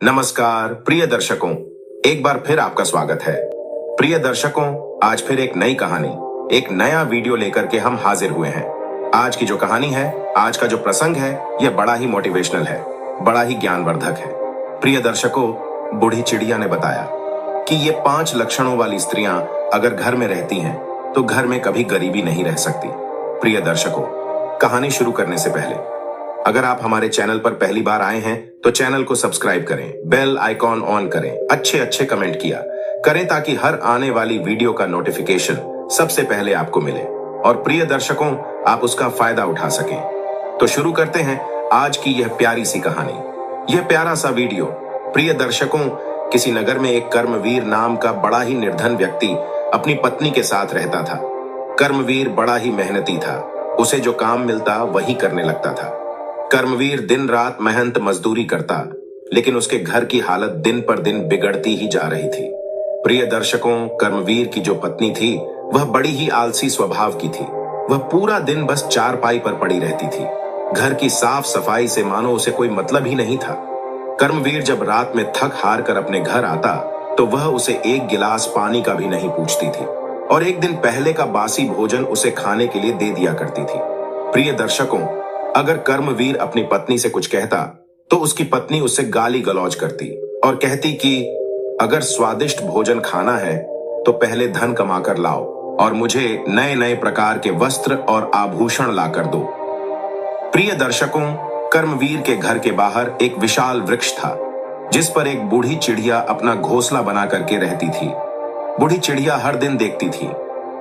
नमस्कार प्रिय दर्शकों, एक बार फिर आपका स्वागत है। प्रिय दर्शकों, आज फिर एक नई कहानी, एक नया वीडियो लेकर के हम हाजिर हुए हैं। आज की जो कहानी है, आज का जो प्रसंग है, यह बड़ा ही मोटिवेशनल है, बड़ा ही ज्ञानवर्धक है। प्रिय दर्शकों, बूढ़ी चिड़िया ने बताया कि ये 5 लक्षणों वाली स्त्रियां अगर घर में रहती हैं तो घर में कभी गरीबी नहीं रह सकती। प्रिय दर्शकों, कहानी शुरू करने से पहले अगर आप हमारे चैनल पर पहली बार आए हैं तो चैनल को सब्सक्राइब करें, बेल आइकॉन ऑन करें, अच्छे कमेंट किया करें ताकि हर आने वाली वीडियो का नोटिफिकेशन सबसे पहले आपको मिले और प्रिय दर्शकों आप उसका फायदा उठा सकें। तो शुरू करते हैं आज की यह प्यारी सी कहानी, यह प्यारा सा वीडियो। प्रिय दर्शकों, किसी नगर में एक कर्मवीर नाम का बड़ा ही निर्धन व्यक्ति अपनी पत्नी के साथ रहता था। कर्मवीर बड़ा ही मेहनती था, उसे जो काम मिलता वही करने लगता था। कर्मवीर दिन रात मेहनत मजदूरी करता, लेकिन उसके घर की हालत दिन पर दिन बिगड़ती ही जा रही थी। प्रिय दर्शकों, कर्मवीर की जो पत्नी थी वह बड़ी ही आलसी स्वभाव की थी। वह पूरा दिन बस चारपाई पर पड़ी रहती थी। घर की साफ सफाई से मानो उसे कोई मतलब ही नहीं था। कर्मवीर जब रात में थक हार कर अपने घर आता तो वह उसे एक गिलास पानी का भी नहीं पूछती थी और एक दिन पहले का बासी भोजन उसे खाने के लिए दे दिया करती थी। प्रिय दर्शकों, अगर कर्मवीर अपनी पत्नी से कुछ कहता तो उसकी पत्नी उससे गाली गलौज करती और कहती कि अगर स्वादिष्ट भोजन खाना है तो पहले धन कमा कर लाओ और मुझे नए नए प्रकार के वस्त्र और आभूषण लाकर दो। प्रिय दर्शकों, कर्मवीर के घर के बाहर एक विशाल वृक्ष था जिस पर एक बूढ़ी चिड़िया अपना घोंसला बना करके रहती थी। बूढ़ी चिड़िया हर दिन देखती थी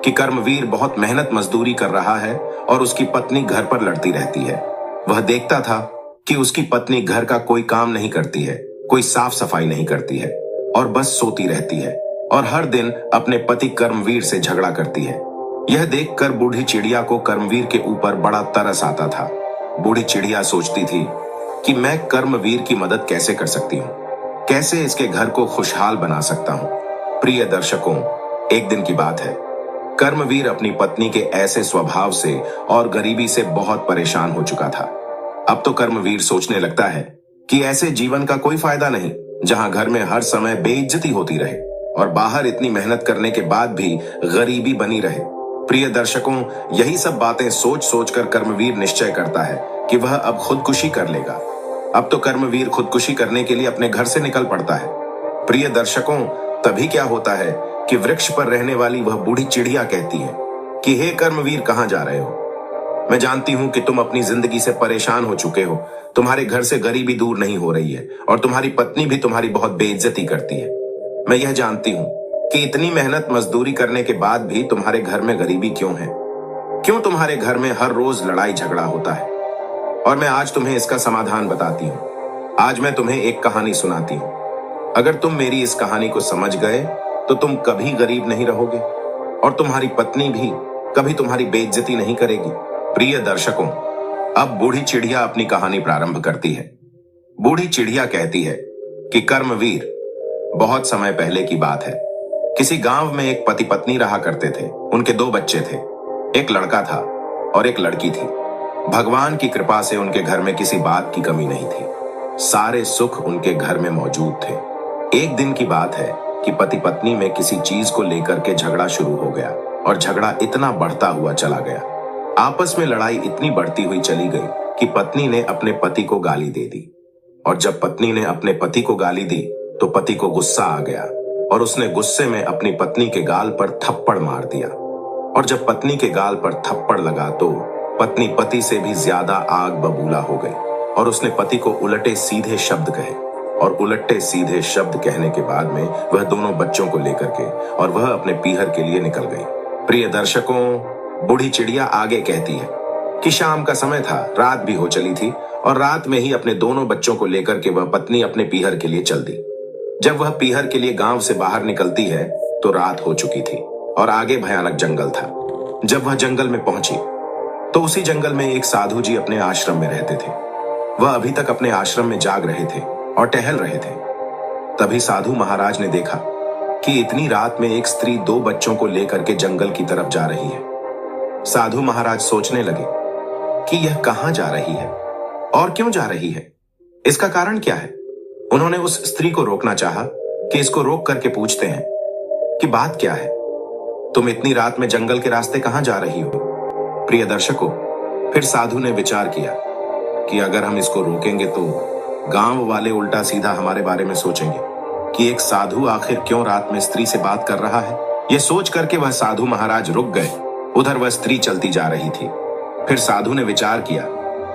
कि कर्मवीर बहुत मेहनत मजदूरी कर रहा है और उसकी पत्नी घर पर लड़ती रहती है। वह देखता था कि उसकी पत्नी घर का कोई काम नहीं करती है, कोई साफ सफाई नहीं करती है और बस सोती रहती है और हर दिन अपने पति कर्मवीर से झगड़ा करती है। यह देखकर बूढ़ी चिड़िया को कर्मवीर के ऊपर बड़ा तरस आता था। बूढ़ी चिड़िया सोचती थी कि मैं कर्मवीर की मदद कैसे कर सकती हूँ, कैसे इसके घर को खुशहाल बना सकता हूँ। प्रिय दर्शकों, एक दिन की बात है, कर्मवीर अपनी पत्नी के ऐसे स्वभाव से और गरीबी से बहुत परेशान हो चुका था। अब तो कर्मवीर सोचने लगता है कि ऐसे जीवन का कोई फायदा नहीं जहां घर में हर समय बेइज्जती होती रहे और बाहर इतनी मेहनत करने के बाद भी गरीबी बनी रहे। प्रिय दर्शकों, यही सब बातें सोच सोच कर कर्मवीर निश्चय करता है कि वह अब खुदकुशी कर लेगा। अब तो कर्मवीर खुदकुशी करने के लिए अपने घर से निकल पड़ता है। प्रिय दर्शकों, तभी क्या होता है कि वृक्ष पर रहने वाली वह बूढ़ी चिड़िया कहती है कि हे कर्मवीर, कहां जा रहे हो? मैं जानती हूं कि तुम अपनी जिंदगी से परेशान हो चुके हो, तुम्हारे घर से गरीबी दूर नहीं हो रही है और तुम्हारी पत्नी भी तुम्हारी बहुत बेइज्जती करती है। मैं यह जानती हूं कि इतनी मेहनत मजदूरी करने के बाद भी तुम्हारे घर में गरीबी क्यों है, क्यों तुम्हारे घर में हर रोज लड़ाई झगड़ा होता है। और मैं आज तुम्हें इसका समाधान बताती हूँ। आज मैं तुम्हें एक कहानी सुनाती हूँ। अगर तुम मेरी इस कहानी को समझ गए तो तुम कभी गरीब नहीं रहोगे और तुम्हारी पत्नी भी कभी तुम्हारी बेइज्जती नहीं करेगी। प्रिय दर्शकों, अब बूढ़ी चिड़िया अपनी कहानी प्रारंभ करती है। बूढ़ी चिड़िया कहती है कि कर्मवीर, बहुत समय पहले की बात है। किसी गांव में एक पति पत्नी रहा करते थे। उनके 2 बच्चे थे, एक लड़का था और एक लड़की थी। भगवान की कृपा से उनके घर में किसी बात की कमी नहीं थी, सारे सुख उनके घर में मौजूद थे। एक दिन की बात है कि पति पत्नी में किसी चीज को लेकर के झगड़ा शुरू हो गया और झगड़ा इतना बढ़ता हुआ चला गया। आपस में लड़ाई इतनी बढ़ती हुई चली गई कि पत्नी ने अपने पति को गाली दे दी और जब पत्नी ने अपने पति को गाली दी तो पति को गुस्सा आ गया और उसने गुस्से में अपनी पत्नी के गाल पर थप्पड़ मार दिया। और जब पत्नी के गाल पर थप्पड़ लगा तो पत्नी पति से भी ज्यादा आग बबूला हो गई और उसने पति को उलटे सीधे शब्द कहे और उलटे सीधे शब्द कहने के बाद में वह दोनों बच्चों को लेकर के और वह अपने पीहर के लिए निकल गई। प्रिय दर्शकों, बूढ़ी चिड़िया आगे कहती है कि शाम का समय था, रात भी हो चली थी और रात में ही अपने दोनों बच्चों को लेकर के वह पत्नी अपने पीहर के लिए चल दी। जब वह पीहर के लिए गांव से बाहर निकलती है तो रात हो चुकी थी और आगे भयानक जंगल था। जब वह जंगल में पहुंची तो उसी जंगल में एक साधु जी अपने आश्रम में रहते थे। वह अभी तक अपने आश्रम में जाग रहे थे और टहल रहे थे। तभी साधु महाराज ने देखा कि इतनी रात में एक स्त्री 2 बच्चों को लेकर के जंगल की तरफ जा रही है। साधु महाराज सोचने लगे कि यह कहां जा रही है और क्यों जा रही है, इसका कारण क्या है। उन्होंने उस स्त्री को रोकना चाहा कि इसको रोक करके पूछते हैं कि बात क्या है, तुम इतनी रात में जंगल के रास्ते कहां जा रही हो। प्रिय दर्शकों, फिर साधु ने विचार किया कि अगर हम इसको रोकेंगे तो गांव वाले उल्टा सीधा हमारे बारे में सोचेंगे कि एक साधु आखिर क्यों रात में स्त्री से बात कर रहा है। ये सोच करके वह साधु महाराज रुक गए। उधर वह स्त्री चलती जा रही थी। फिर साधु ने विचार किया,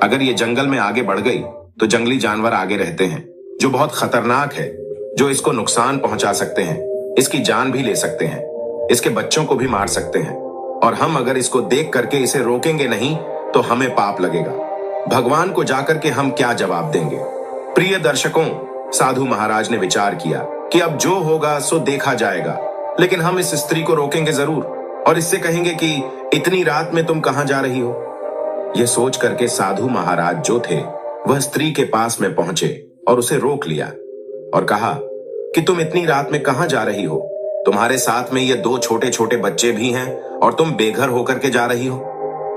अगर ये जंगल में आगे बढ़ गई तो जंगली जानवर आगे रहते हैं जो बहुत खतरनाक है, जो इसको नुकसान पहुंचा सकते हैं, इसकी जान भी ले सकते हैं, इसके बच्चों को भी मार सकते हैं, और हम अगर इसको देख करके इसे रोकेंगे नहीं तो हमें पाप लगेगा। भगवान को जाकर के हम क्या जवाब देंगे। प्रिय दर्शकों, साधु महाराज ने विचार किया कि अब जो होगा सो देखा जाएगा, लेकिन हम इस स्त्री को रोकेंगे जरूर और इससे कहेंगे कि इतनी रात में तुम कहां जा रही हो। यह सोच करके साधु महाराज जो थे वह स्त्री के पास में पहुंचे और उसे रोक लिया और कहा कि तुम इतनी रात में कहां जा रही हो, तुम्हारे साथ में ये 2 छोटे छोटे बच्चे भी हैं और तुम बेघर होकर के जा रही हो।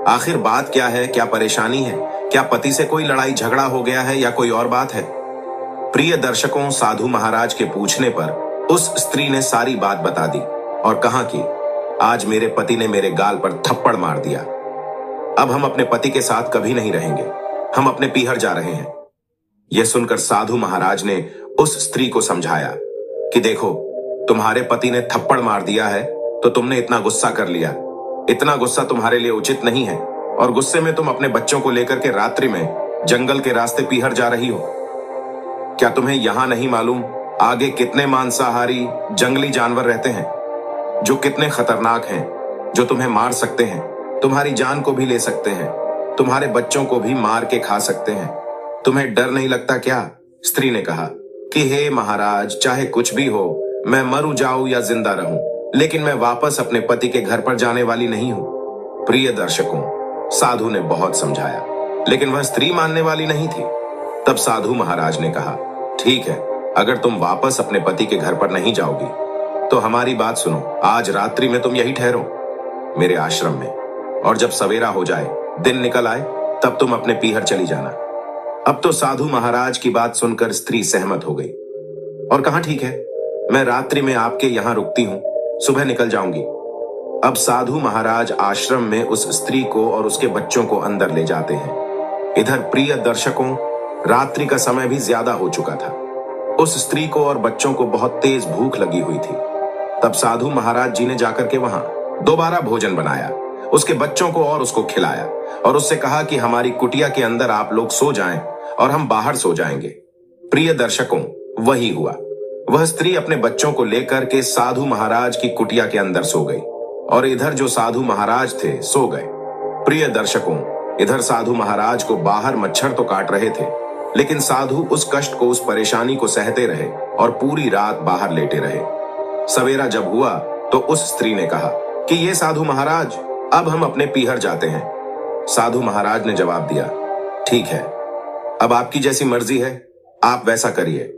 आखिर बात क्या है, क्या परेशानी है, क्या पति से कोई लड़ाई झगड़ा हो गया है या कोई और बात है। प्रिय दर्शकों, साधु महाराज के पूछने पर उस स्त्री ने सारी बात बता दी और कहा कि आज मेरे पति ने मेरे गाल पर थप्पड़ मार दिया, अब हम अपने पति के साथ कभी नहीं रहेंगे, हम अपने पीहर जा रहे हैं। यह सुनकर साधु महाराज ने उस स्त्री को समझाया कि देखो, तुम्हारे पति ने थप्पड़ मार दिया है तो तुमने इतना गुस्सा कर लिया। इतना गुस्सा तुम्हारे लिए उचित नहीं है और गुस्से में तुम अपने बच्चों को लेकर के रात्रि में जंगल के रास्ते पीहर जा रही हो। क्या तुम्हें यहां नहीं मालूम आगे कितने मांसाहारी जंगली जानवर रहते हैं जो कितने खतरनाक हैं, जो तुम्हें मार सकते हैं, तुम्हारी जान को भी ले सकते हैं, तुम्हारे बच्चों को भी मार के खा सकते हैं। तुम्हें डर नहीं लगता क्या। स्त्री ने कहा कि हे महाराज, चाहे कुछ भी हो, मैं मरू जाऊं या जिंदा रहूं, लेकिन मैं वापस अपने पति के घर पर जाने वाली नहीं हूं। प्रिय दर्शकों, साधु ने बहुत समझाया लेकिन वह स्त्री मानने वाली नहीं थी। तब साधु महाराज ने कहा, ठीक है, अगर तुम वापस अपने पति के घर पर नहीं जाओगी तो हमारी बात सुनो, आज रात्रि में तुम यही ठहरो मेरे आश्रम में, और जब सवेरा हो जाए, दिन निकल आए, तब तुम अपने पीहर चली जाना। अब तो साधु महाराज की बात सुनकर स्त्री सहमत हो गई और कहा, ठीक है, मैं रात्रि में आपके यहां रुकती हूं, सुबह निकल जाऊंगी। अब साधु महाराज आश्रम में उस स्त्री को और उसके बच्चों को अंदर ले जाते हैं। इधर प्रिय दर्शकों, रात्रि का समय भी ज्यादा हो चुका था। उस स्त्री को और बच्चों को बहुत तेज भूख लगी हुई थी। तब साधु महाराज जी ने जाकर के वहां दोबारा भोजन बनाया, उसके बच्चों को और उसको खिलाया और उससे कहा कि हमारी कुटिया के अंदर आप लोग सो जाएं और हम बाहर सो जाएंगे। प्रिय दर्शकों, वही हुआ। वह स्त्री अपने बच्चों को लेकर के साधु महाराज की कुटिया के अंदर सो गई और इधर जो साधु महाराज थे सो गए। प्रिय दर्शकों, इधर साधु महाराज को बाहर मच्छर तो काट रहे थे, लेकिन साधु उस कष्ट को, उस परेशानी को सहते रहे और पूरी रात बाहर लेटे रहे। सवेरा जब हुआ तो उस स्त्री ने कहा कि ये साधु महाराज, अब हम अपने पीहर जाते हैं। साधु महाराज ने जवाब दिया, ठीक है, अब आपकी जैसी मर्जी है, आप वैसा करिए।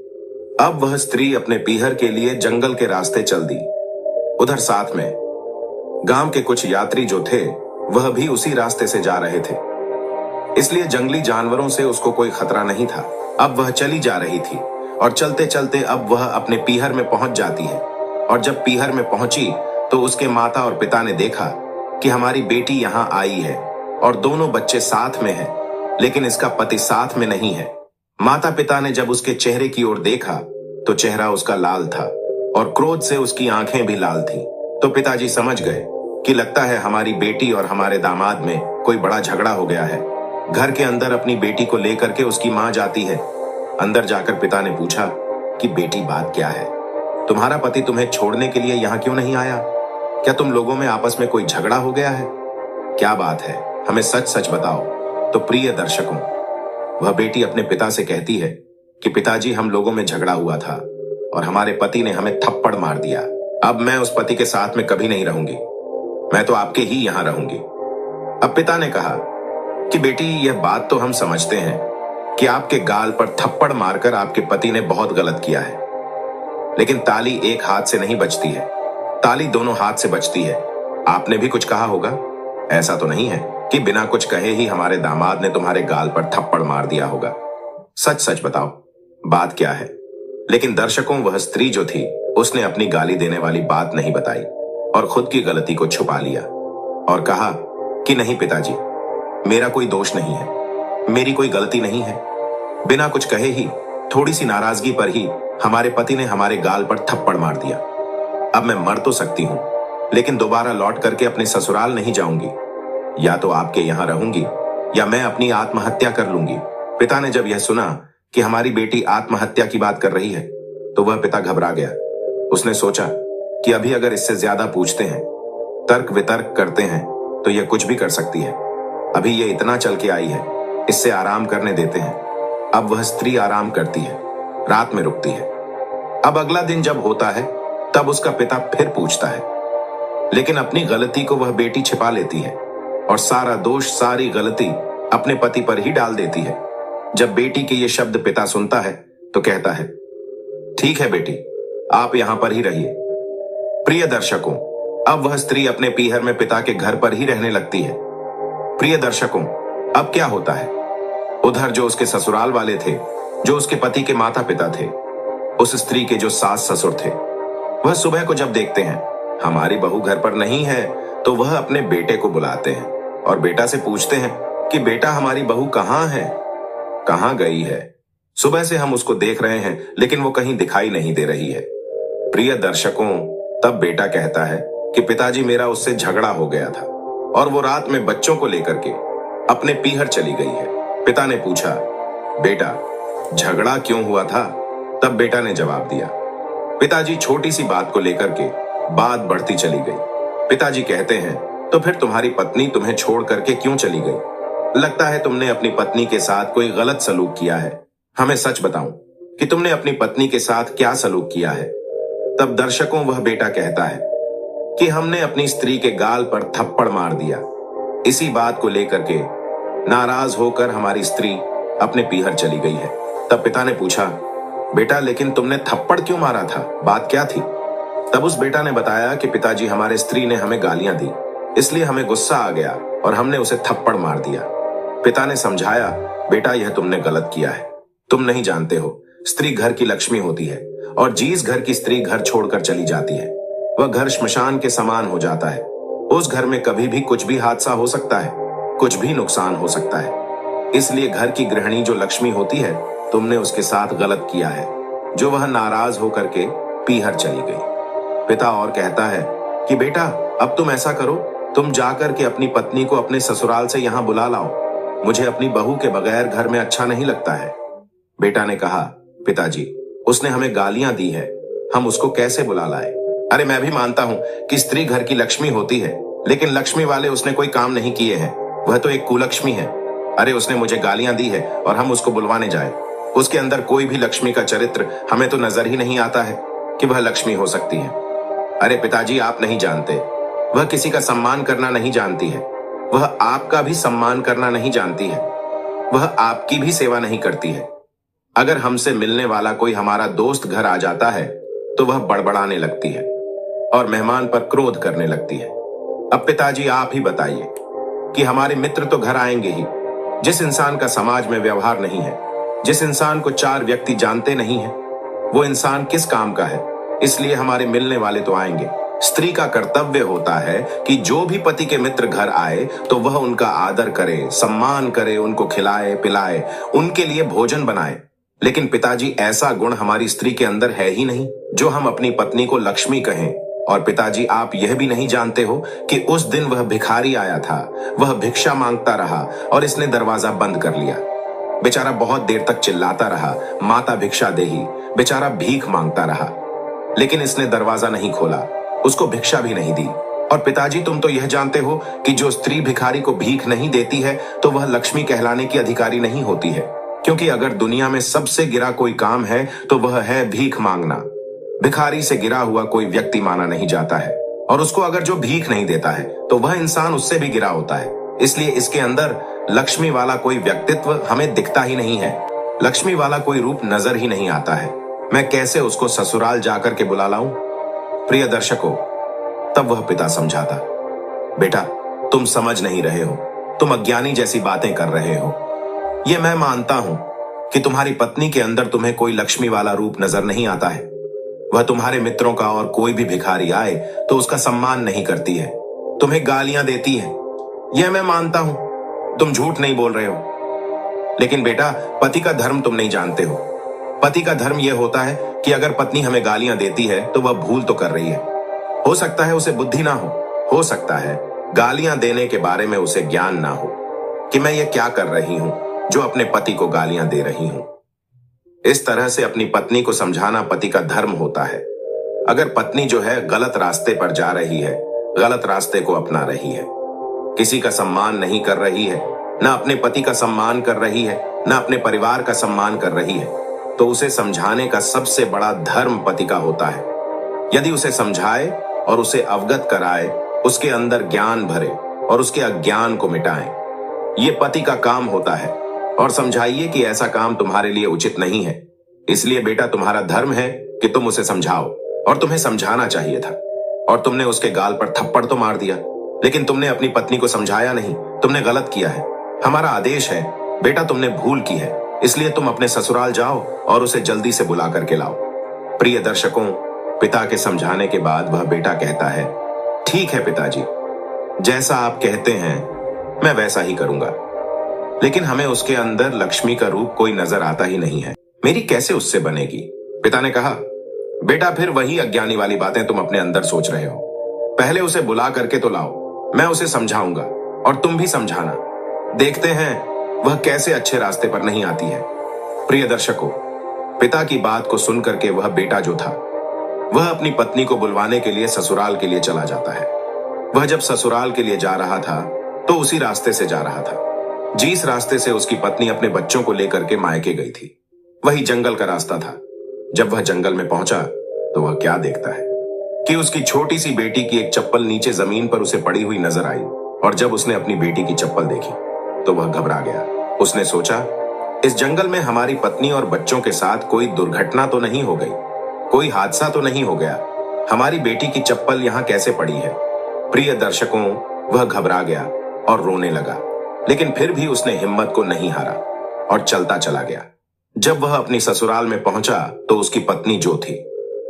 अब वह स्त्री अपने पीहर के लिए जंगल के रास्ते चल दी। उधर साथ में गांव के कुछ यात्री जो थे वह भी उसी रास्ते से जा रहे थे, इसलिए जंगली जानवरों से उसको कोई खतरा नहीं था। अब वह चली जा रही थी और चलते चलते अब वह अपने पीहर में पहुंच जाती है। और जब पीहर में पहुंची तो उसके माता और पिता ने देखा कि हमारी बेटी यहां आई है और दोनों बच्चे साथ में हैं, लेकिन इसका पति साथ में नहीं है। माता पिता ने जब उसके चेहरे की ओर देखा तो चेहरा उसका लाल था और क्रोध से उसकी आंखें भी लाल थीं। तो पिताजी समझ गए कि लगता है हमारी बेटी और हमारे दामाद में कोई बड़ा झगड़ा हो गया है। घर के अंदर अपनी बेटी को लेकर के उसकी मां जाती है। अंदर जाकर पिता ने पूछा कि बेटी, बात क्या है, तुम्हारा पति तुम्हें छोड़ने के लिए यहाँ क्यों नहीं आया? क्या तुम लोगों में आपस में कोई झगड़ा हो गया है? क्या बात है, हमें सच सच बताओ। तो प्रिय दर्शकों, वह बेटी अपने पिता से कहती है कि पिताजी, हम लोगों में झगड़ा हुआ था और हमारे पति ने हमें थप्पड़ मार दिया। अब मैं उस पति के साथ में कभी नहीं रहूंगी, मैं तो आपके ही यहां रहूंगी। अब पिता ने कहा कि बेटी, यह बात तो हम समझते हैं कि आपके गाल पर थप्पड़ मारकर आपके पति ने बहुत गलत किया है, लेकिन ताली एक हाथ से नहीं बजती है, ताली दोनों हाथ से बजती है। आपने भी कुछ कहा होगा, ऐसा तो नहीं है कि बिना कुछ कहे ही हमारे दामाद ने तुम्हारे गाल पर थप्पड़ मार दिया होगा। सच सच बताओ, बात क्या है? लेकिन दर्शकों, वह स्त्री जो थी उसने अपनी गाली देने वाली बात नहीं बताई और खुद की गलती को छुपा लिया और कहा कि नहीं पिताजी, मेरा कोई दोष नहीं है, मेरी कोई गलती नहीं है। बिना कुछ कहे ही, थोड़ी सी नाराजगी पर ही हमारे पति ने हमारे गाल पर थप्पड़ मार दिया। अब मैं मर तो सकती हूं, लेकिन दोबारा लौट करके अपने ससुराल नहीं जाऊंगी। या तो आपके यहां रहूंगी या मैं अपनी आत्महत्या कर लूंगी। पिता ने जब यह सुना कि हमारी बेटी आत्महत्या की बात कर रही है तो वह पिता घबरा गया। उसने सोचा कि अभी अगर इससे ज्यादा पूछते हैं, तर्क वितर्क करते हैं तो यह कुछ भी कर सकती है। अभी ये इतना चल के आई है, इससे आराम करने देते हैं। अब वह स्त्री आराम करती है, रात में रुकती है। अब अगला दिन जब होता है तब उसका पिता फिर पूछता है, लेकिन अपनी गलती को वह बेटी छिपा लेती है और सारा दोष, सारी गलती अपने पति पर ही डाल देती है। जब बेटी के ये शब्द पिता सुनता है तो कहता है, ठीक है बेटी, आप यहां पर ही रहिए। प्रिय दर्शकों, अब वह स्त्री अपने पीहर में पिता के घर पर ही रहने लगती है। प्रिय दर्शकों, अब क्या होता है? उधर जो उसके ससुराल वाले थे, जो उसके पति के माता पिता थे, उस स्त्री के जो सास ससुर थे, वह सुबह को जब देखते हैं हमारी बहू घर पर नहीं है तो वह अपने बेटे को बुलाते हैं और बेटा से पूछते हैं कि बेटा, हमारी बहू कहां है, कहां गई है? सुबह से हम उसको देख रहे हैं लेकिन वो कहीं दिखाई नहीं दे रही है। प्रिय दर्शकों, तब बेटा कहता है कि पिताजी, मेरा उससे झगड़ा हो गया था और वो रात में बच्चों को लेकर के अपने पीहर चली गई है। पिता ने पूछा, बेटा झगड़ा क्यों हुआ था? तब बेटा ने जवाब दिया, पिताजी, छोटी सी बात को लेकर के बात बढ़ती चली गई। पिताजी कहते हैं, तो फिर तुम्हारी पत्नी तुम्हें छोड़ करके क्यों चली गई? लगता है तुमने अपनी पत्नी के साथ कोई गलत सलूक किया है। हमें सच बताऊं कि तुमने अपनी पत्नी के साथ क्या सलूक किया है। तब दर्शकों, वह बेटा कहता है कि हमने अपनी स्त्री के गाल पर थप्पड़ मार दिया। इसी बात को लेकर के नाराज होकर हमारी स्त्री अपने पीहर चली गई है। तब पिता ने पूछा, बेटा, लेकिन तुमने थप्पड़ क्यों मारा था, बात क्या थी? तब उस बेटा ने बताया कि पिताजी, हमारे स्त्री ने हमें गालियां दी, इसलिए हमें गुस्सा आ गया और हमने उसे थप्पड़ मार दिया। पिता ने समझाया, बेटा, यह तुमने गलत किया है। तुम नहीं जानते हो, स्त्री घर की लक्ष्मी होती है और जिस घर की स्त्री घर छोड़कर चली जाती है वह घर श्मशान के समान हो जाता है। उस घर में कभी भी कुछ भी हादसा हो सकता है, कुछ भी नुकसान हो सकता है। इसलिए घर की गृहिणी जो लक्ष्मी होती है, तुमने उसके साथ गलत किया है, जो वह नाराज होकर के पीहर चली गई। पिता और कहता है कि बेटा, अब तुम ऐसा करो, तुम जाकर के अपनी पत्नी को अपने ससुराल से यहाँ बुला लाओ। मुझे अपनी बहू के बगैर घर में अच्छा नहीं लगता है। बेटा ने कहा, पिताजी, उसने हमें गालियां दी है, हम उसको कैसे बुला लाए? अरे मैं भी मानता हूं कि स्त्री घर की लक्ष्मी होती है, लेकिन लक्ष्मी वाले उसने कोई काम नहीं किए हैं, वह तो एक कुलक्ष्मी है। अरे उसने मुझे गालियां दी है और हम उसको बुलवाने जाए? उसके अंदर कोई भी लक्ष्मी का चरित्र हमें तो नजर ही नहीं आता है कि वह लक्ष्मी हो सकती है। अरे पिताजी, आप नहीं जानते, वह किसी का सम्मान करना नहीं जानती है, वह आपका भी सम्मान करना नहीं जानती है, वह आपकी भी सेवा नहीं करती है। अगर हमसे मिलने वाला कोई हमारा दोस्त घर आ जाता है तो वह बड़बड़ाने लगती है और मेहमान पर क्रोध करने लगती है। अब पिताजी, आप ही बताइए कि हमारे मित्र तो घर आएंगे ही, जिस इंसान का समाज में व्यवहार नहीं है, जिस इंसान को 4 व्यक्ति जानते नहीं है, वो इंसान किस काम का है? इसलिए हमारे मिलने वाले तो आएंगे। स्त्री का कर्तव्य होता है कि जो भी पति के मित्र घर आए तो वह उनका आदर करे, सम्मान करे, उनको खिलाए पिलाए, उनके लिए भोजन बनाए। लेकिन पिताजी, ऐसा गुण हमारी स्त्री के अंदर है ही नहीं जो हम अपनी पत्नी को लक्ष्मी कहें। और पिताजी, आप यह भी नहीं जानते हो कि उस दिन वह भिखारी आया था, वह भिक्षा मांगता रहा और इसने दरवाजा बंद कर लिया। बेचारा बहुत देर तक चिल्लाता रहा, माता भिक्षा देही। बेचारा भीख मांगता रहा, लेकिन इसने दरवाजा नहीं खोला, उसको भिक्षा भी नहीं दी। और पिताजी, तुम तो यह जानते हो कि जो स्त्री भिखारी को भीख नहीं देती है तो वह लक्ष्मी कहलाने की अधिकारी नहीं होती है, क्योंकि अगर दुनिया में सबसे गिरा कोई काम है तो वह है भीख मांगना। भिखारी से गिरा हुआ कोई व्यक्ति माना नहीं जाता है, और उसको अगर जो भीख नहीं देता है तो वह इंसान उससे भी गिरा होता है। इसलिए इसके अंदर लक्ष्मी वाला कोई व्यक्तित्व हमें दिखता ही नहीं है, लक्ष्मी वाला कोई रूप नजर ही नहीं आता है। मैं कैसे उसको ससुराल जाकर के बुला लाऊं? प्रिय दर्शकों, तब वह पिता समझाता, बेटा, तुम समझ नहीं रहे हो, तुम अज्ञानी जैसी बातें कर रहे हो। ये मैं मानता हूं कि तुम्हारी पत्नी के अंदर तुम्हें कोई लक्ष्मी वाला रूप नजर नहीं आता है। वह तुम्हारे मित्रों का और कोई भी भिखारी आए तो उसका सम्मान नहीं करती है, तुम्हें गालियां देती है। यह मैं मानता हूं, तुम झूठ नहीं बोल रहे हो। लेकिन बेटा, पति का धर्म तुम नहीं जानते हो। पति का धर्म यह होता है कि अगर पत्नी हमें गालियां देती है तो वह भूल तो कर रही है। हो सकता है उसे बुद्धि ना हो सकता है गालियां देने के बारे में उसे ज्ञान ना हो कि मैं ये क्या कर रही हूं जो अपने पति को गालियां दे रही हूं। इस तरह से अपनी पत्नी को समझाना पति का धर्म होता है। अगर पत्नी जो है गलत रास्ते पर जा रही है, गलत रास्ते को अपना रही है, किसी का सम्मान नहीं कर रही है, ना अपने पति का सम्मान कर रही है, ना अपने परिवार का सम्मान कर रही है, तो उसे समझाने का सबसे बड़ा धर्म पति का होता है। यदि उसे समझाए और उसे अवगत कराए, उसके अंदर ज्ञान भरे और उसके अज्ञान को मिटाएं, ये पति का काम होता है। और समझाइए कि ऐसा काम तुम्हारे लिए उचित नहीं है। इसलिए बेटा, तुम्हारा धर्म है कि तुम उसे समझाओ, और तुम्हें समझाना चाहिए था। और तुमने उसके गाल पर थप्पड़ तो मार दिया, लेकिन तुमने अपनी पत्नी को समझाया नहीं। तुमने गलत किया है। हमारा आदेश है बेटा, तुमने भूल की है, इसलिए तुम अपने ससुराल जाओ और उसे जल्दी से बुला करके लाओ। प्रिय दर्शकों, पिता के समझाने के बाद वह बेटा कहता है, ठीक है पिताजी, जैसा आप कहते हैं मैं वैसा ही करूंगा। लेकिन हमें उसके अंदर लक्ष्मी का रूप कोई नजर आता ही नहीं है, मेरी कैसे उससे बनेगी। पिता ने कहा, बेटा फिर वही अज्ञानी वाली बातें तुम अपने अंदर सोच रहे हो। पहले उसे बुला करके तो लाओ, मैं उसे समझाऊंगा और तुम भी समझाना। देखते हैं वह कैसे अच्छे रास्ते पर नहीं आती है। प्रिय दर्शकों, पिता की बात को सुन करके वह बेटा जो था वह अपनी पत्नी को बुलवाने के लिए ससुराल के लिए चला जाता है। वह जब ससुराल के लिए जा रहा था तो उसी रास्ते से जा रहा था जिस रास्ते से उसकी पत्नी अपने बच्चों को लेकर के मायके गई थी। वही जंगल का रास्ता था। जब वह जंगल में पहुंचा तो वह क्या देखता है कि उसकी छोटी सी बेटी की एक चप्पल नीचे जमीन पर उसे पड़ी हुई नजर आई। और जब उसने अपनी बेटी की चप्पल देखी तो वह घबरा गया। उसने सोचा, इस जंगल में हमारी पत्नी और बच्चों के साथ कोई दुर्घटना तो नहीं हो गई, कोई हादसा तो नहीं हो गया, हमारी बेटी की चप्पल यहाँ कैसे पड़ी है। प्रिय दर्शकों, वह घबरा गया और रोने लगा, लेकिन फिर भी उसने हिम्मत को नहीं हारा और चलता चला गया। जब वह अपनी ससुराल में पहुंचा तो उसकी पत्नी जो थी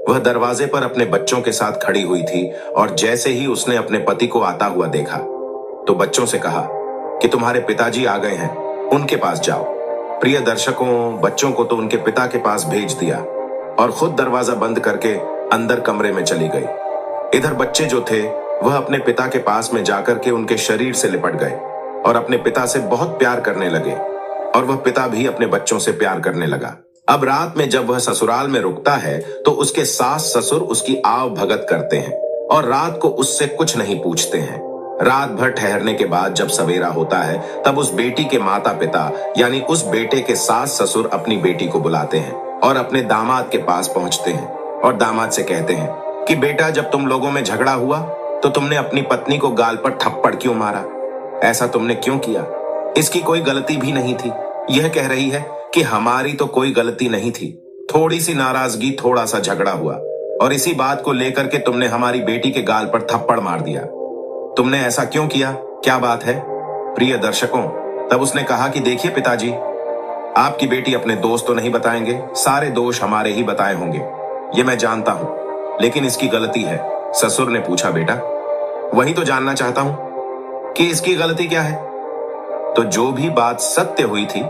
वह दरवाजे पर अपने बच्चों के साथ खड़ी हुई थी। और जैसे ही उसने अपने पति को आता हुआ देखा तो बच्चों से कहा कि तुम्हारे पिताजी आ गए हैं, उनके पास जाओ। प्रिय दर्शकों, बच्चों को तो उनके पिता के पास भेज दिया और खुद दरवाजा बंद करके अंदर कमरे में चली गई। इधर बच्चे जो थे वह अपने पिता के पास में जाकर के उनके शरीर से लिपट गए और अपने पिता से बहुत प्यार करने लगे, और वह पिता भी अपने बच्चों से प्यार करने लगा। अब रात में जब वह ससुराल में रुकता है तो उसके सास ससुर उसकी आव भगत करते हैं और रात को उससे कुछ नहीं पूछते हैं। रात भर ठहरने के बाद जब सवेरा होता है तब उस बेटी के माता पिता यानी उस बेटे के सास ससुर अपनी बेटी को बुलाते हैं और अपने दामाद के पास पहुंचते हैं और दामाद से कहते हैं कि बेटा, जब तुम लोगों में झगड़ा हुआ तो तुमने अपनी पत्नी को गाल पर थप्पड़ क्यों मारा, ऐसा तुमने क्यों किया? इसकी कोई गलती भी नहीं थी। यह कह रही है कि हमारी तो कोई गलती नहीं थी, थोड़ी सी नाराजगी, थोड़ा सा झगड़ा हुआ और इसी बात को लेकर के तुमने हमारी बेटी के गाल पर थप्पड़ मार दिया। तुमने ऐसा क्यों किया, क्या बात है? प्रिय दर्शकों, तब उसने कहा कि देखिए पिताजी, आपकी बेटी अपने दोस्त तो नहीं बताएंगे, सारे दोष हमारे ही बताए होंगे, ये मैं जानता हूं, लेकिन इसकी गलती है। ससुर ने पूछा, बेटा वही तो जानना चाहता हूं कि इसकी गलती क्या है। तो जो भी बात सत्य हुई थी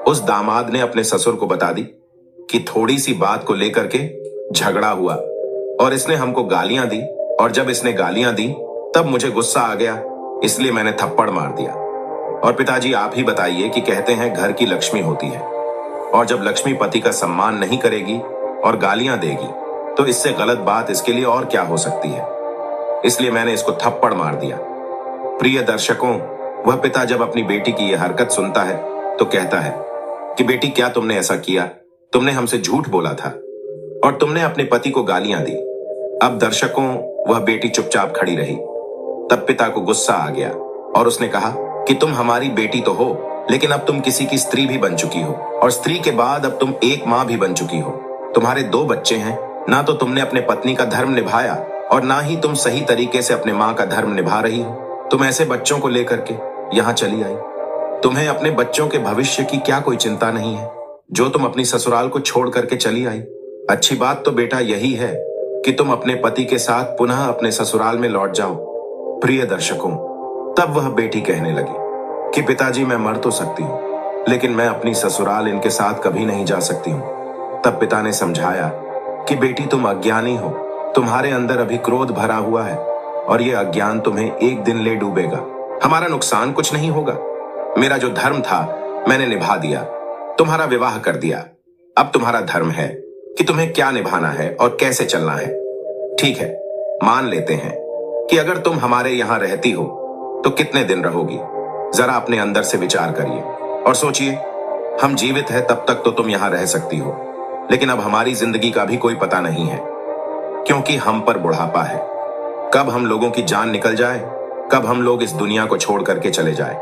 उस दामाद ने अपने ससुर को बता दी कि थोड़ी सी बात को लेकर के झगड़ा हुआ और इसने हमको गालियां दी, और जब इसने गालियां दी तब मुझे गुस्सा आ गया, इसलिए मैंने थप्पड़ मार दिया। और पिताजी आप ही बताइए कि कहते हैं घर की लक्ष्मी होती है, और जब लक्ष्मी पति का सम्मान नहीं करेगी और गालियां देगी तो इससे गलत बात इसके लिए और क्या हो सकती है, इसलिए मैंने इसको थप्पड़ मार दिया। प्रिय दर्शकों, वह पिता जब अपनी बेटी की यह हरकत सुनता है तो कहता है कि बेटी, क्या तुमने ऐसा किया? तुमने हमसे झूठ बोला था और तुमने अपने पति को गालियां दी। अब दर्शकों, वह बेटी चुपचाप खड़ी रही। तब पिता को गुस्सा आ गया और उसने कहा कि तुम हमारी बेटी तो हो, लेकिन अब तुम किसी की स्त्री भी बन चुकी हो, और स्त्री के बाद अब तुम एक मां भी बन चुकी हो। तुम्हारे 2 बच्चे हैं, ना तो तुमने अपने पत्नी का धर्म निभाया और ना ही तुम सही तरीके से अपने मां का धर्म निभा रही हो। तुम ऐसे बच्चों को लेकर के यहाँ चली आई। तुम्हें अपने बच्चों के भविष्य की क्या कोई चिंता नहीं है? जो तुम अपनी ससुराल को छोड़ करके चली आई। अच्छी बात तो बेटा यही है कि तुम अपने पति के साथ पुनः अपने ससुराल में लौट जाओ। प्रिय दर्शकों, तब वह बेटी कहने लगी कि पिताजी मैं मर तो सकती हूँ, लेकिन मैं अपनी ससुराल इनके साथ कभी नहीं जा सकती हूँ। तब पिता ने समझाया कि बेटी तुम अज्ञानी हो, तुम्हारे अंदर अभी क्रोध भरा हुआ है और यह अज्ञान तुम्हें एक दिन ले डूबेगा। हमारा नुकसान कुछ नहीं होगा। मेरा जो धर्म था मैंने निभा दिया, तुम्हारा विवाह कर दिया। अब तुम्हारा धर्म है कि तुम्हें क्या निभाना है और कैसे चलना है। ठीक है, मान लेते हैं कि अगर तुम हमारे यहां रहती हो तो कितने दिन रहोगी। जरा अपने अंदर से विचार करिए और सोचिए, हम जीवित हैं तब तक तो तुम यहां रह सकती हो, लेकिन अब हमारी जिंदगी का भी कोई पता नहीं है, क्योंकि हम पर बुढ़ापा है। कब हम लोगों की जान निकल जाए, कब हम लोग इस दुनिया को छोड़ करके चले जाए।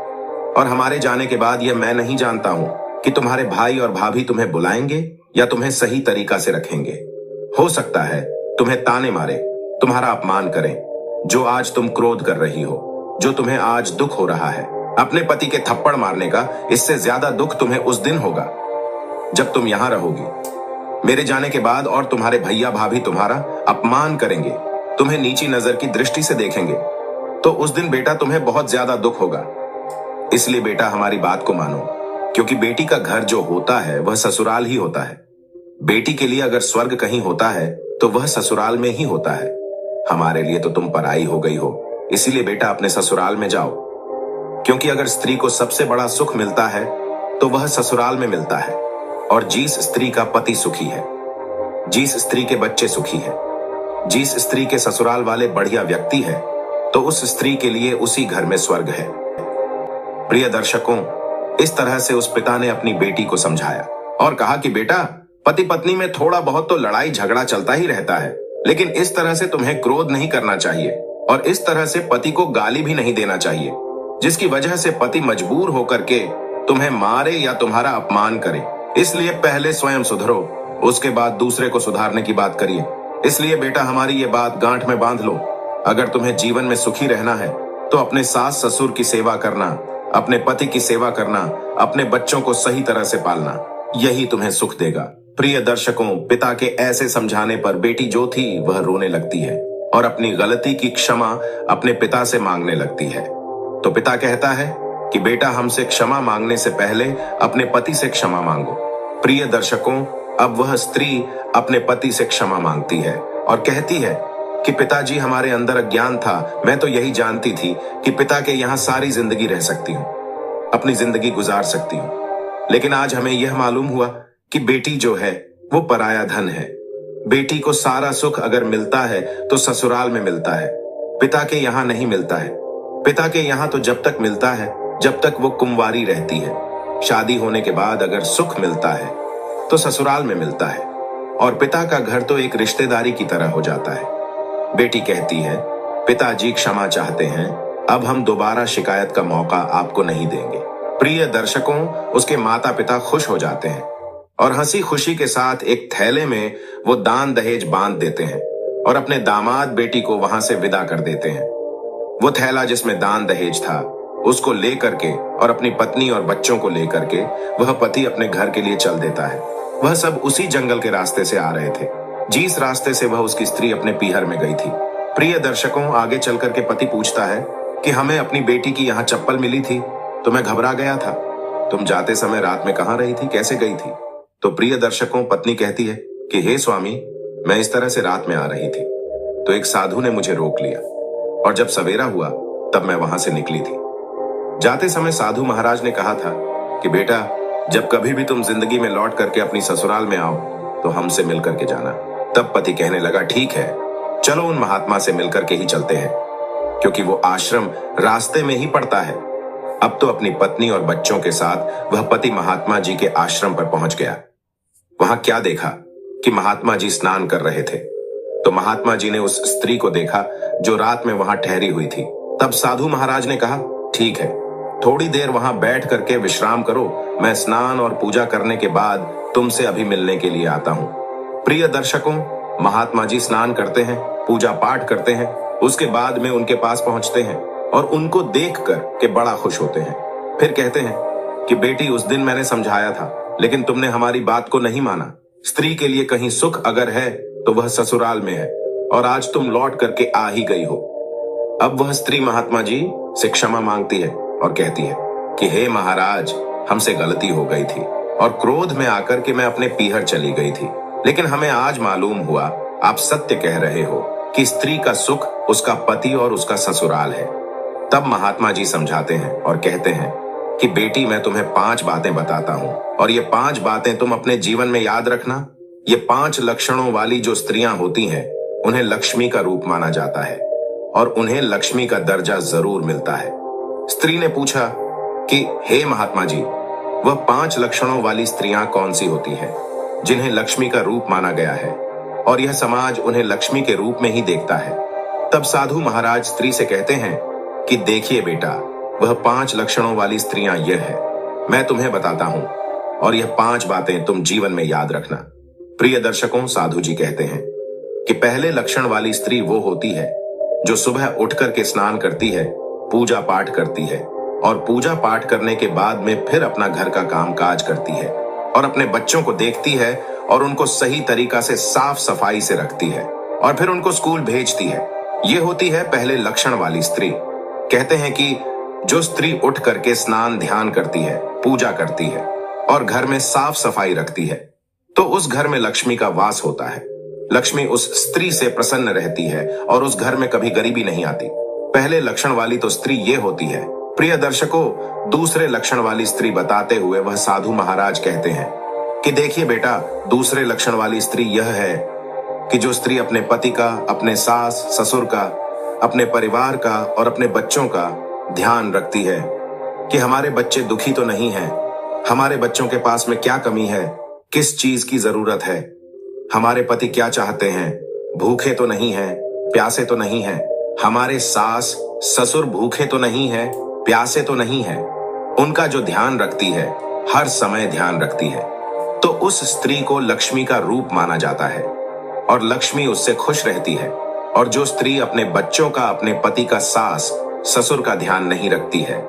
और हमारे जाने के बाद यह मैं नहीं जानता हूं कि तुम्हारे भाई और भाभी तुम्हें बुलाएंगे या तुम्हें सही तरीका से रखेंगे। हो सकता है तुम्हें ताने मारे, तुम्हारा अपमान करें। जो आज तुम क्रोध कर रही हो, जो तुम्हें आज दुख हो रहा है अपने पति के थप्पड़ मारने का, इससे ज्यादा दुख तुम्हें उस दिन होगा जब तुम यहां रहोगी मेरे जाने के बाद, और तुम्हारे भैया भाभी तुम्हारा अपमान करेंगे, तुम्हें नीची नजर की दृष्टि से देखेंगे। तो उस दिन बेटा तुम्हें बहुत ज्यादा दुख होगा। इसलिए बेटा हमारी बात को मानो, क्योंकि बेटी का घर जो होता है वह ससुराल ही होता है। बेटी के लिए अगर स्वर्ग कहीं होता है तो वह ससुराल में ही होता है। हमारे लिए तो तुम पराई हो गई हो, इसीलिए बेटा अपने ससुराल में जाओ। क्योंकि अगर स्त्री को सबसे बड़ा सुख मिलता है तो वह ससुराल में मिलता है। और जिस स्त्री का पति सुखी है, जिस स्त्री के बच्चे सुखी है, जिस स्त्री के ससुराल वाले बढ़िया व्यक्ति है, तो उस स्त्री के लिए उसी घर में स्वर्ग है। प्रिय दर्शकों, इस तरह से उस पिता ने अपनी बेटी को समझाया और कहा कि बेटा, पति पत्नी में थोड़ा बहुत तो लड़ाई झगड़ा चलता ही रहता है, लेकिन इस तरह से तुम्हें क्रोध नहीं करना चाहिए और इस तरह से पति को गाली भी नहीं देना चाहिए, जिसकी वजह से पति मजबूर होकर के तुम्हें मारे या तुम्हारा अपमान करे। इसलिए पहले स्वयं सुधरो, उसके बाद दूसरे को सुधारने की बात करिए। इसलिए बेटा हमारी ये बात गांठ में बांध लो, अगर तुम्हें जीवन में सुखी रहना है तो अपने सास ससुर की सेवा करना, अपने पति की सेवा करना, अपने बच्चों को सही तरह से पालना, यही तुम्हें सुख देगा। प्रिय दर्शकों, पिता के ऐसे समझाने पर बेटी जो थी वह रोने लगती है और अपनी गलती की क्षमा अपने पिता से मांगने लगती है। तो पिता कहता है कि बेटा हमसे क्षमा मांगने से पहले अपने पति से क्षमा मांगो। प्रिय दर्शकों, अब वह स्त्री अपने पति से क्षमा मांगती है और कहती है कि पिताजी हमारे अंदर अज्ञान था, मैं तो यही जानती थी कि पिता के यहाँ सारी जिंदगी रह सकती हूँ, अपनी जिंदगी गुजार सकती हूँ, लेकिन आज हमें यह मालूम हुआ कि बेटी जो है वो पराया धन है। बेटी को सारा सुख अगर मिलता है तो ससुराल में मिलता है, पिता के यहाँ नहीं मिलता है। पिता के यहाँ तो जब तक मिलता है जब तक वो कुंवारी रहती है। शादी होने के बाद अगर सुख मिलता है तो ससुराल में मिलता है, और पिता का घर तो एक रिश्तेदारी की तरह हो जाता है। बेटी कहती है, पिताजी क्षमा चाहते हैं, अब हम दोबारा शिकायत का मौका आपको नहीं देंगे। प्रिय दर्शकों, उसके माता पिता खुश हो जाते हैं और हंसी खुशी के साथ एक थैले में वो दान दहेज बांध देते हैं और अपने दामाद बेटी को वहां से विदा कर देते हैं। वो थैला जिसमें दान दहेज था उसको लेकर के और अपनी पत्नी और बच्चों को लेकर के वह पति अपने घर के लिए चल देता है। वह सब उसी जंगल के रास्ते से आ रहे थे जिस रास्ते से वह उसकी स्त्री अपने पीहर में गई थी। प्रिय दर्शकों, आगे चल करके पति पूछता है कि हमें अपनी बेटी की यहाँ चप्पल मिली थी तो मैं घबरा गया था, तुम जाते समय रात में कहाँ रही थी, कैसे गई थी? तो प्रिय दर्शकों, पत्नी कहती है कि हे स्वामी, मैं इस तरह से रात में आ रही थी तो एक साधु ने मुझे रोक लिया और जब सवेरा हुआ तब मैं वहां से निकली थी। जाते समय साधु महाराज ने कहा था कि बेटा, जब कभी भी तुम जिंदगी में लौट करके अपनी ससुराल में आओ तो हमसे मिल करके जाना। तब पति कहने लगा, ठीक है, चलो उन महात्मा से मिलकर के ही चलते हैं, क्योंकि वो आश्रम रास्ते में ही पड़ता है। अब तो अपनी पत्नी और बच्चों के साथ वह पति महात्मा जी के आश्रम पर पहुंच गया। वहां क्या देखा कि महात्मा जी स्नान कर रहे थे, तो महात्मा जी ने उस स्त्री को देखा जो रात में वहां ठहरी हुई थी। तब साधु महाराज ने कहा, ठीक है, थोड़ी देर वहां बैठ करके विश्राम करो, मैं स्नान और पूजा करने के बाद तुमसे अभी मिलने के लिए आता हूं। प्रिय दर्शकों, महात्मा जी स्नान करते हैं, पूजा पाठ करते हैं, उसके बाद में उनके पास पहुंचते हैं और उनको देख कर के बड़ा खुश होते हैं। फिर कहते हैं कि बेटी, उस दिन मैंने समझाया था लेकिन तुमने हमारी बात को नहीं माना। स्त्री के लिए कहीं सुख अगर है तो वह ससुराल में है, और आज तुम लौट करके आ ही गई हो। अब वह स्त्री महात्मा जी से क्षमा मांगती है और कहती है कि हे महाराज, हमसे गलती हो गई थी और क्रोध में आकर के मैं अपने पीहर चली गई थी, लेकिन हमें आज मालूम हुआ आप सत्य कह रहे हो कि स्त्री का सुख उसका पति और उसका ससुराल है। तब महात्मा जी समझाते हैं और कहते हैं कि बेटी, मैं तुम्हें 5 बातें बताता हूं, और ये 5 बातें तुम अपने जीवन में याद रखना। ये 5 लक्षणों वाली जो स्त्रियां होती हैं, उन्हें लक्ष्मी का रूप माना जाता है और उन्हें लक्ष्मी का दर्जा जरूर मिलता है। स्त्री ने पूछा कि हे महात्मा जी, वह 5 लक्षणों वाली स्त्रियां कौन सी होती हैं जिन्हें लक्ष्मी का रूप माना गया है और यह समाज उन्हें लक्ष्मी के रूप में ही देखता है? तब साधु महाराज स्त्री से कहते हैं कि देखिए बेटा, वह 5 लक्षणों वाली स्त्रियां यह है, मैं तुम्हें बताता हूं, और यह 5 बातें तुम जीवन में याद रखना। प्रिय दर्शकों, साधु जी कहते हैं कि पहले लक्षण वाली स्त्री वो होती है जो सुबह उठ करके स्नान करती है, पूजा पाठ करती है, और पूजा पाठ करने के बाद में फिर अपना घर का काम काज करती है और अपने बच्चों को देखती है और उनको सही तरीका से साफ सफाई से रखती है और फिर उनको स्कूल भेजती है। ये होती है पहले लक्षण वाली स्त्री। कहते हैं कि जो स्त्री उठ करके स्नान ध्यान करती है, पूजा करती है और घर में साफ सफाई रखती है, तो उस घर में लक्ष्मी का वास होता है। लक्ष्मी उस स्त्री से प्रसन्न रहती है और उस घर में कभी गरीबी नहीं आती। पहले लक्षण वाली तो स्त्री ये होती है। प्रिय दर्शकों, दूसरे लक्षण वाली स्त्री बताते हुए वह साधु महाराज कहते हैं कि देखिए बेटा, दूसरे लक्षण वाली स्त्री यह है कि जो स्त्री अपने पति का, अपने सास ससुर का, अपने परिवार का और अपने बच्चों का ध्यान रखती है कि हमारे बच्चे दुखी तो नहीं हैं, हमारे बच्चों के पास में क्या कमी है, किस चीज की जरूरत है, हमारे पति क्या चाहते हैं, भूखे तो नहीं हैं, प्यासे तो नहीं हैं, हमारे सास ससुर भूखे तो नहीं हैं, प्यासे तो नहीं है, उनका जो ध्यान रखती है, हर समय ध्यान रखती है, तो उस स्त्री को लक्ष्मी का रूप माना जाता है और लक्ष्मी उससे खुश रहती है। और जो स्त्री अपने बच्चों का, अपने पति का, सास ससुर का ध्यान नहीं रखती है,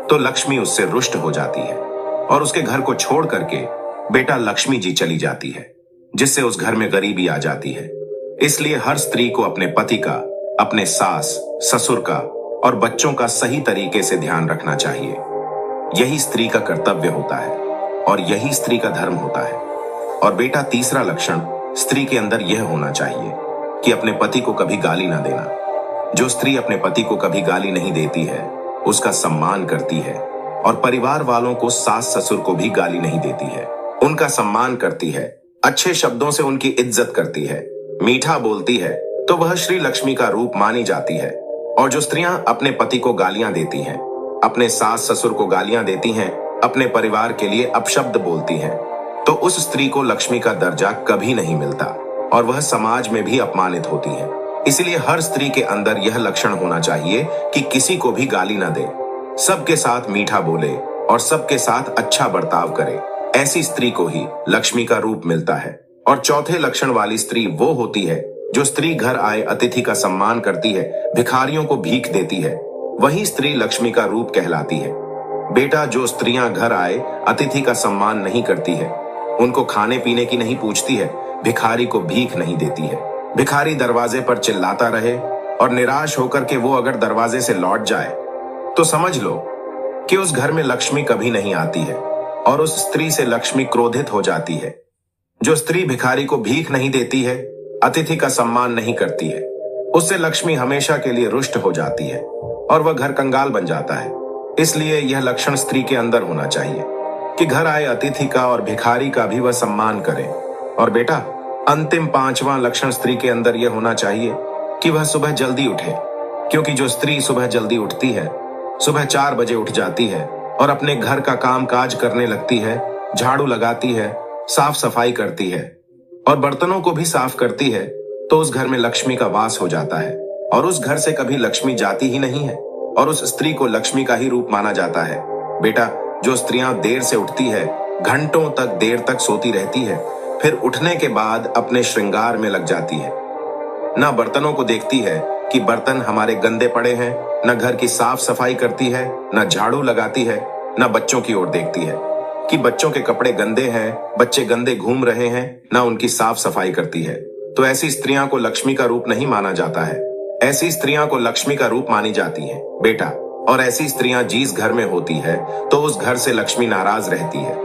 तो लक्ष्मी उससे रुष्ट हो जाती है और उसके घर को छोड़ करके बेटा लक्ष्मी जी चली जाती है, जिससे उस घर में गरीबी आ जाती है। इसलिए हर स्त्री को अपने पति का, अपने सास ससुर का और बच्चों का सही तरीके से ध्यान रखना चाहिए। यही स्त्री का कर्तव्य होता है और यही स्त्री का धर्म होता है। और बेटा, तीसरा लक्षण स्त्री के अंदर यह होना चाहिए कि अपने पति को कभी गाली ना देना। जो स्त्री अपने पति को कभी गाली नहीं देती है, उसका सम्मान करती है और परिवार वालों को, सास ससुर को भी गाली नहीं देती है, उनका सम्मान करती है, अच्छे शब्दों से उनकी इज्जत करती है, मीठा बोलती है, तो वह श्री लक्ष्मी का रूप मानी जाती है। और जो स्त्रियां अपने पति को गालियां देती हैं, अपने सास ससुर को गालियां देती हैं, अपने परिवार के लिए अपशब्द बोलती हैं, तो उस स्त्री को लक्ष्मी का दर्जा कभी नहीं मिलता और वह समाज में भी अपमानित होती है। इसलिए हर स्त्री के अंदर यह लक्षण होना चाहिए कि किसी को भी गाली ना दे, सबके साथ मीठा बोले और सबके साथ अच्छा बर्ताव करे। ऐसी स्त्री को ही लक्ष्मी का रूप मिलता है। और चौथे लक्षण वाली स्त्री वो होती है जो स्त्री घर आए अतिथि का सम्मान करती है, भिखारियों को भीख देती है, वही स्त्री लक्ष्मी का रूप कहलाती है। बेटा, जो स्त्रियां घर आए अतिथि का सम्मान नहीं करती है, उनको खाने पीने की नहीं पूछती है, भिखारी को भीख नहीं देती है, भिखारी दरवाजे पर चिल्लाता रहे और निराश होकर के वो अगर दरवाजे से लौट जाए, तो समझ लो कि उस घर में लक्ष्मी कभी नहीं आती है और उस स्त्री से लक्ष्मी क्रोधित हो जाती है। जो स्त्री भिखारी को भीख नहीं देती है, अतिथि का सम्मान नहीं करती है, उससे लक्ष्मी हमेशा के लिए रुष्ट हो जाती है और वह घर कंगाल बन जाता है। इसलिए यह लक्षण स्त्री के अंदर होना चाहिए कि घर आए अतिथि का और भिखारी का भी वह सम्मान करे। और बेटा, अंतिम 5वां लक्षण स्त्री के अंदर यह होना चाहिए कि वह सुबह जल्दी उठे, क्योंकि जो स्त्री सुबह जल्दी उठती है, सुबह 4 बजे उठ जाती है और अपने घर का काम काज करने लगती है, झाड़ू लगाती है, साफ सफाई करती है और बर्तनों को भी साफ करती है, तो उस घर में लक्ष्मी का वास हो जाता है और उस घर से कभी लक्ष्मी जाती ही नहीं है और उस स्त्री को लक्ष्मी का ही रूप माना जाता है। बेटा, जो स्त्रियां देर से उठती है, घंटों तक देर तक सोती रहती है, फिर उठने के बाद अपने श्रृंगार में लग जाती है, ना बर्तनों को देखती है कि बर्तन हमारे गंदे पड़े हैं, न घर की साफ सफाई करती है, न झाड़ू लगाती है, न बच्चों की ओर देखती है, कि बच्चों के कपड़े गंदे हैं, बच्चे गंदे घूम रहे हैं, ना उनकी साफ सफाई करती है, तो ऐसी स्त्रियां को लक्ष्मी का रूप नहीं माना जाता है। ऐसी स्त्रियां को लक्ष्मी का रूप मानी जाती है बेटा। और ऐसी स्त्रियां जिस घर में होती है तो उस घर से लक्ष्मी नाराज रहती है।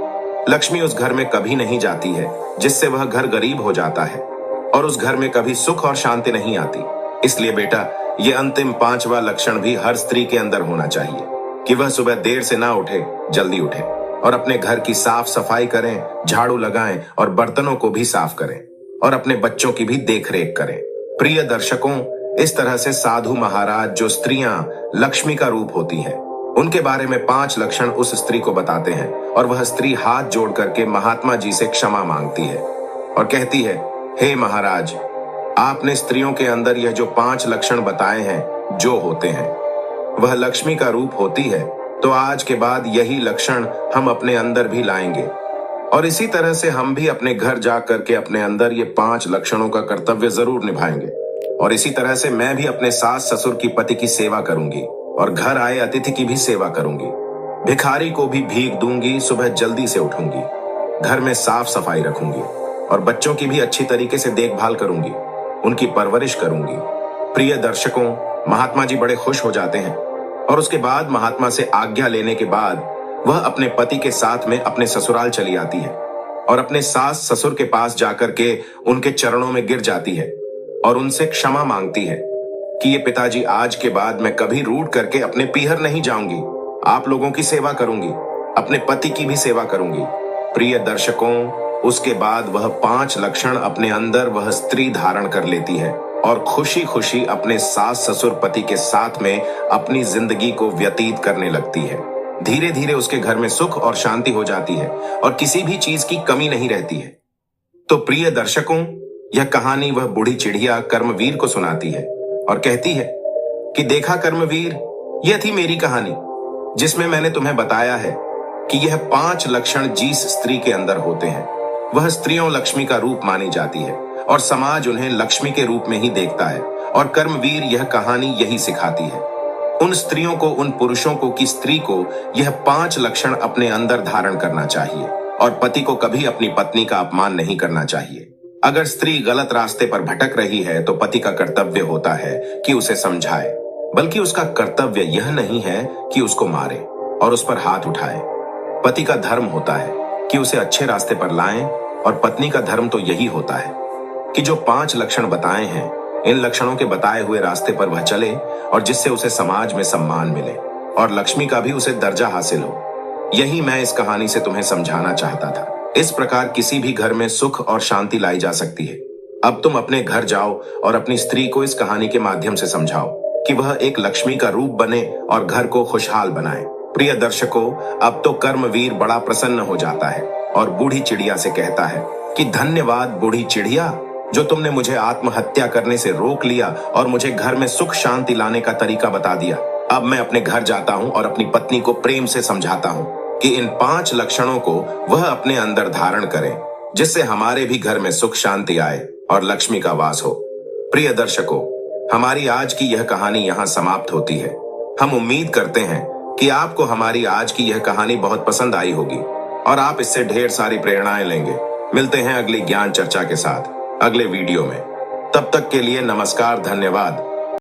लक्ष्मी उस घर में कभी नहीं जाती है जिससे वह घर गरीब हो जाता है, और उस घर में कभी सुख और शांति नहीं आती। इसलिए बेटा, ये अंतिम 5वां लक्षण भी हर स्त्री के अंदर होना चाहिए कि वह सुबह देर से ना उठे, जल्दी उठे और अपने घर की साफ सफाई करें, झाड़ू लगाएं और बर्तनों को भी साफ करें और अपने बच्चों की भी देखरेख करें। प्रिय दर्शकों, इस तरह से साधु महाराज जो स्त्रियां लक्ष्मी का रूप होती हैं, उनके बारे में 5 लक्षण उस स्त्री को बताते हैं और वह स्त्री हाथ जोड़ करके महात्मा जी से क्षमा मांगती है और कहती है, हे महाराज, आपने स्त्रियों के अंदर यह जो 5 लक्षण बताए हैं जो होते हैं वह लक्ष्मी का रूप होती है, तो आज के बाद यही लक्षण हम अपने अंदर भी लाएंगे और इसी तरह से हम भी अपने घर जा करके अपने अंदर ये 5 लक्षणों का कर्तव्य जरूर निभाएंगे। और इसी तरह से मैं भी अपने सास ससुर की पति की सेवा करूंगी और घर आए अतिथि की भी सेवा करूंगी। भिखारी को भी भीख दूंगी, सुबह जल्दी से उठूंगी, घर में साफ सफाई रखूंगी और बच्चों की भी अच्छी तरीके से देखभाल करूंगी, उनकी परवरिश करूंगी। प्रिय दर्शकों, महात्मा जी बड़े खुश हो जाते हैं और उसके बाद महात्मा से आज्ञा लेने के बाद वह अपने पति के साथ में अपने ससुराल चली आती है और अपने सास ससुर के पास जाकर के उनके चरणों में गिर जाती है और उनसे क्षमा मांगती है कि ये पिताजी, आज के बाद मैं कभी रूठ करके अपने पीहर नहीं जाऊंगी, आप लोगों की सेवा करूंगी, अपने पति की भी सेवा करूंगी। प्रिय दर्शकों, उसके बाद वह 5 लक्षण अपने अंदर वह स्त्री धारण कर लेती है और खुशी खुशी अपने सास ससुर पति के साथ में अपनी जिंदगी को व्यतीत करने लगती है। धीरे धीरे उसके घर में सुख और शांति हो जाती है और किसी भी चीज की कमी नहीं रहती है। तो प्रिय दर्शकों, यह कहानी वह बूढ़ी चिड़िया कर्मवीर को सुनाती है और कहती है कि देखा कर्मवीर, यह थी मेरी कहानी जिसमें मैंने तुम्हें बताया है कि यह 5 लक्षण जिस स्त्री के अंदर होते हैं वह स्त्रियों लक्ष्मी का रूप मानी जाती है और समाज उन्हें लक्ष्मी के रूप में ही देखता है। और कर्मवीर यह कहानी यही सिखाती है उन स्त्रियों को, उन पुरुषों को कि स्त्री को यह 5 लक्षण अपने अंदर धारण करना चाहिए और पति को कभी अपनी पत्नी का अपमान नहीं करना चाहिए। अगर स्त्री गलत रास्ते पर भटक रही है तो पति का कर्तव्य होता है कि उसे समझाए, बल्कि उसका कर्तव्य यह नहीं है कि उसको मारे और उस पर हाथ उठाए। पति का धर्म होता है कि उसे अच्छे रास्ते पर लाएं और पत्नी का धर्म तो यही होता है कि जो 5 लक्षण बताए हैं, इन लक्षणों के बताए हुए रास्ते पर वह चले और जिससे उसे समाज में सम्मान मिले और लक्ष्मी का भी उसे दर्जा हासिल हो। यही मैं इस कहानी से तुम्हें समझाना चाहता था। इस प्रकार किसी भी घर में सुख और शांति लाई जा सकती है। अब तुम अपने घर जाओ और अपनी स्त्री को इस कहानी के माध्यम से समझाओ कि वह एक लक्ष्मी का रूप बने और घर को खुशहाल बनाए। प्रिय दर्शकों, अब तो कर्मवीर बड़ा प्रसन्न हो जाता है और बूढ़ी चिड़िया से कहता है कि धन्यवाद बूढ़ी चिड़िया, जो तुमने मुझे आत्महत्या करने से रोक लिया और मुझे घर में सुख शांति लाने का तरीका बता दिया। अब मैं अपने घर जाता हूँ और अपनी पत्नी को प्रेम से समझाता हूँ कि इन 5 लक्षणों को वह अपने अंदर धारण करें, जिससे हमारे भी घर में सुख शांति आए और लक्ष्मी का वास हो। प्रिय दर्शकों, हमारी आज की यह कहानी यहाँ समाप्त होती है। हम उम्मीद करते हैं कि आपको हमारी आज की यह कहानी बहुत पसंद आई होगी और आप इससे ढेर सारी प्रेरणाएं लेंगे। मिलते हैं अगली ज्ञान चर्चा के साथ अगले वीडियो में। तब तक के लिए नमस्कार, धन्यवाद।